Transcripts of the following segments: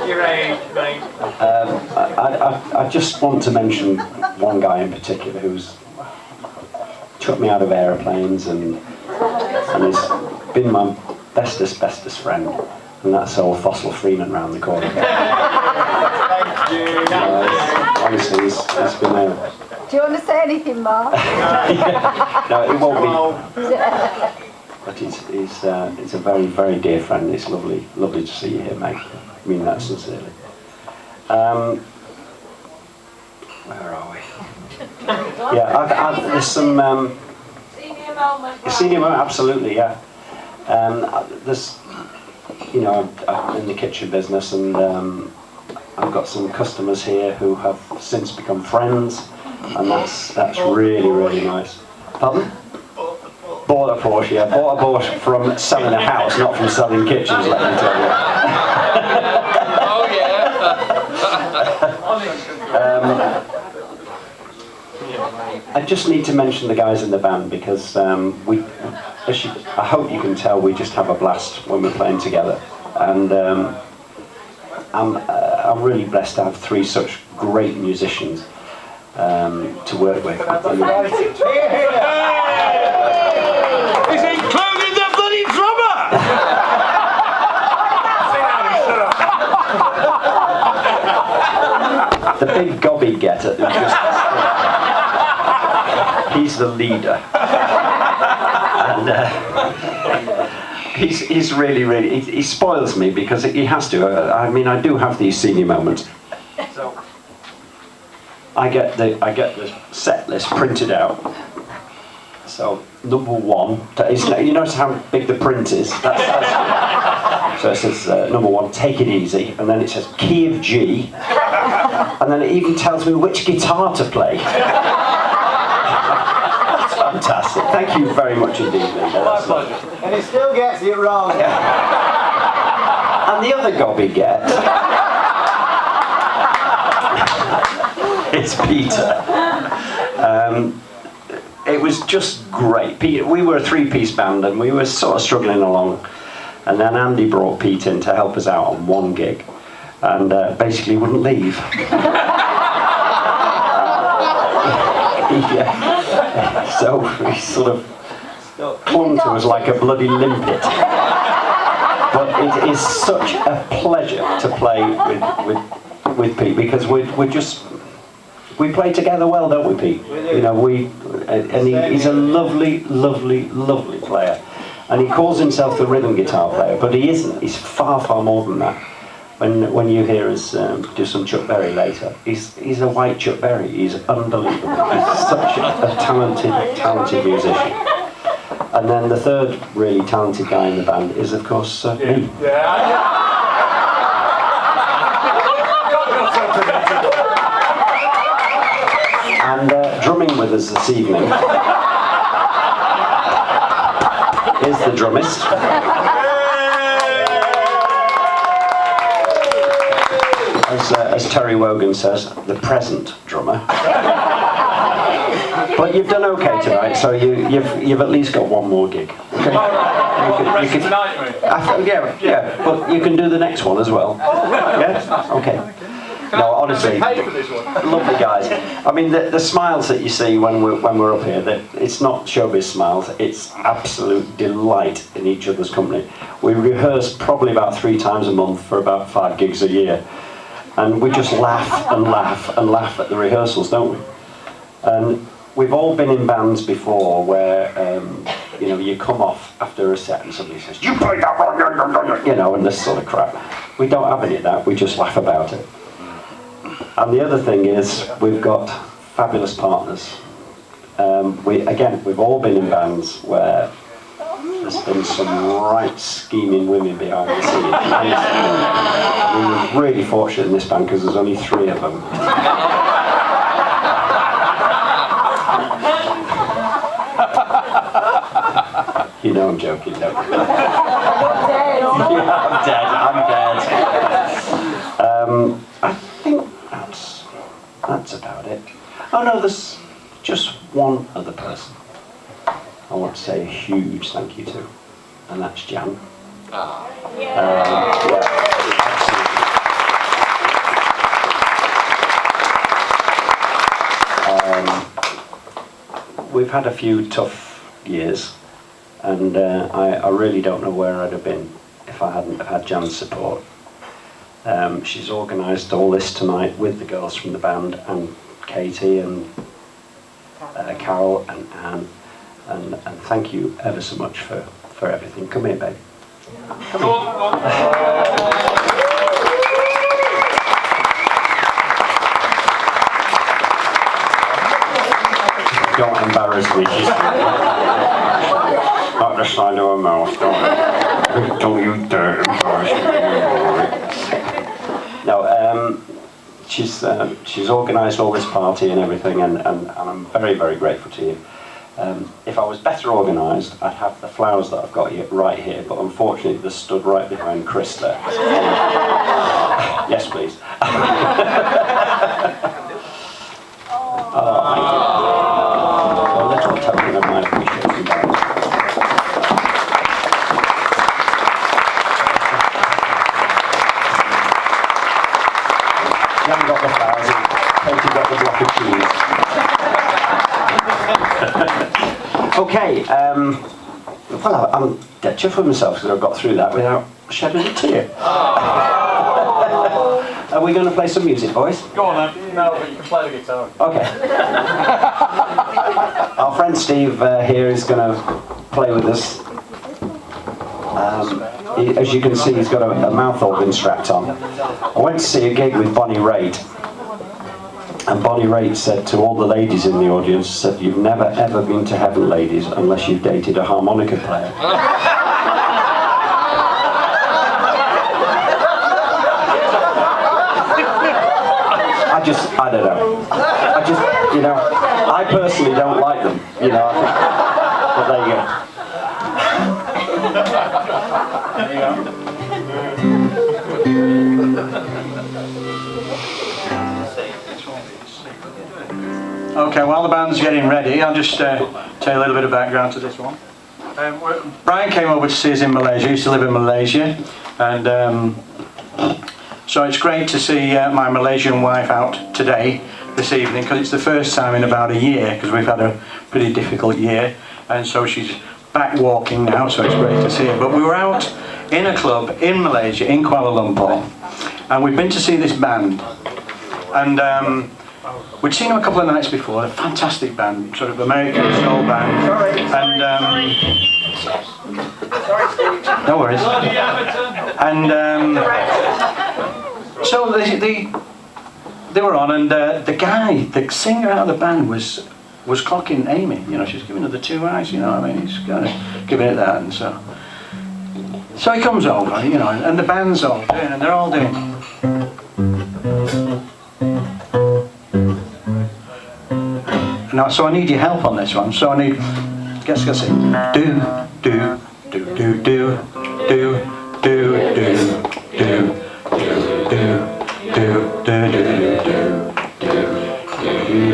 Your age, mate. I just want to mention one guy in particular who's took me out of aeroplanes and has been my bestest friend, and that's old Fossil Freeman round the corner. Thank you. Honestly, he's been a... Do you want to say anything, Mark? No, it won't be. But he's a very, very dear friend. It's lovely to see you here, mate. I mean that sincerely. Where are we? Yeah, there's some... Senior moment. Senior moment, absolutely, yeah. There's, I'm in the kitchen business, and I've got some customers here who have since become friends, and that's really, really nice. Pardon? Bought a Porsche, yeah. Bought a Porsche from selling a house, not from selling kitchens, let me tell you. Oh yeah. I just need to mention the guys in the band because I hope you can tell, we just have a blast when we're playing together, and I'm really blessed to have three such great musicians to work with. He's including the bloody drummer! The big gobby getter who just... He's the leader. And he's really, he spoils me because he has to. I mean, I do have these senior moments. So I get the set list printed out. So number one, you notice how big the print is? So it says number one, take it easy, and then it says key of G, and then it even tells me which guitar to play. That's fantastic. Thank you very much indeed, Linda. My pleasure. And he still gets it wrong. And the other gobby get it's Peter. It was just great. Pete, we were a three-piece band and we were sort of struggling along, and then Andy brought Pete in to help us out on one gig, and basically wouldn't leave. So he sort of clung to us like a bloody limpet. But it is such a pleasure to play with Pete, because we play together well, don't we, Pete? He's a lovely player, and he calls himself the rhythm guitar player, but he isn't. He's far more than that. When you hear us do some Chuck Berry later, he's a white Chuck Berry. He's unbelievable. He's such a talented musician. And then the third really talented guy in the band is, of course, me. And drumming with us this evening is the drummist. As Terry Wogan says, the present drummer. But you've done okay tonight, so you've at least got one more gig. Okay? Yeah, but you can do the next one as well. Yeah? Okay. No, honestly, lovely guys. I mean, the smiles that you see when we're up here, it's not showbiz smiles, it's absolute delight in each other's company. We rehearse probably about 3 times a month for about 5 gigs a year. And we just laugh and laugh and laugh at the rehearsals, don't we? And we've all been in bands before where, you come off after a set and somebody says, "You played that wrong," and this sort of crap. We don't have any of that, we just laugh about it. And the other thing is, we've got fabulous partners. We've all been in bands where there's been some right scheming women behind the scenes. We were really fortunate in this band because there's only 3 of them. You know I'm joking, don't you? I'm dead. I think that's about it. Oh no, there's just one other person I want to say a huge thank you to, and that's Jan. Yeah. we've had a few tough years, and I really don't know where I'd have been if I hadn't have had Jan's support. She's organised all this tonight with the girls from the band, and Katie and Carol and Anne, and thank you ever so much for everything. Come here, babe. Come on. Don't embarrass me. Not the side of her mouth, don't you dare embarrass me. No, she's organised all this party and everything, and I'm very, very grateful to you. If I was better organised, I'd have the flowers that I've got here, right here, but unfortunately they're stood right behind Chris there. Yes, please. Oh, thank you. A little token of my appreciation, guys. You haven't got the flowers, Katie got the block of cheese. Okay, well, I'm dead chuffed with myself because I've got through that without shedding a tear. Are we going to play some music, boys? Go on then. No, but you can play the guitar. Okay. Our friend Steve here is going to play with us. As you can see, he's got a mouth organ strapped on. I went to see a gig with Bonnie Raitt, and Bonnie Raitt said to all the ladies in the audience, said, "You've never ever been to heaven, ladies, unless you've dated a harmonica player." I don't know. I personally don't like them, I think, but there you go. Okay, while the band's getting ready, I'll just tell you a little bit of background to this one. Brian came over to see us in Malaysia. He used to live in Malaysia, and so it's great to see my Malaysian wife out today, this evening, because it's the first time in about a year, because we've had a pretty difficult year, and so she's back walking now, so it's great to see her. But we were out in a club in Malaysia, in Kuala Lumpur, and we've been to see this band, and we'd seen them a couple of nights before. A fantastic band, sort of American soul band, and no worries. And so they were on, and the singer out of the band was clocking Amy. She's giving her the two eyes. He's kind of giving it that, and so he comes over, and the band's all doing, and they're all doing. Now, so I need your help on this one. So I need, guess I sing. Do do do do do do do do do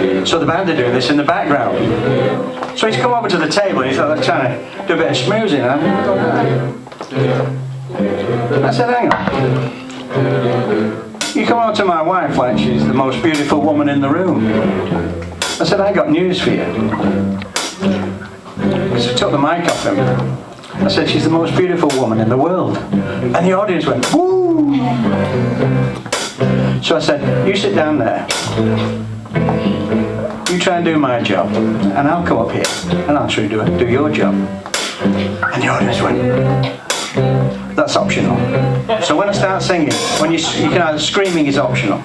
do. So the band are doing this in the background. So he's come over to the table and he's like trying to do a bit of schmoozing. I said, hang on. You come over to my wife like she's the most beautiful woman in the room. I said, I got news for you. So I took the mic off him. I said, she's the most beautiful woman in the world. And the audience went, woo! So I said, you sit down there. You try and do my job. And I'll come up here. And I'll try to do your job. And the audience went, that's optional. So when I start singing, you can either screaming is optional.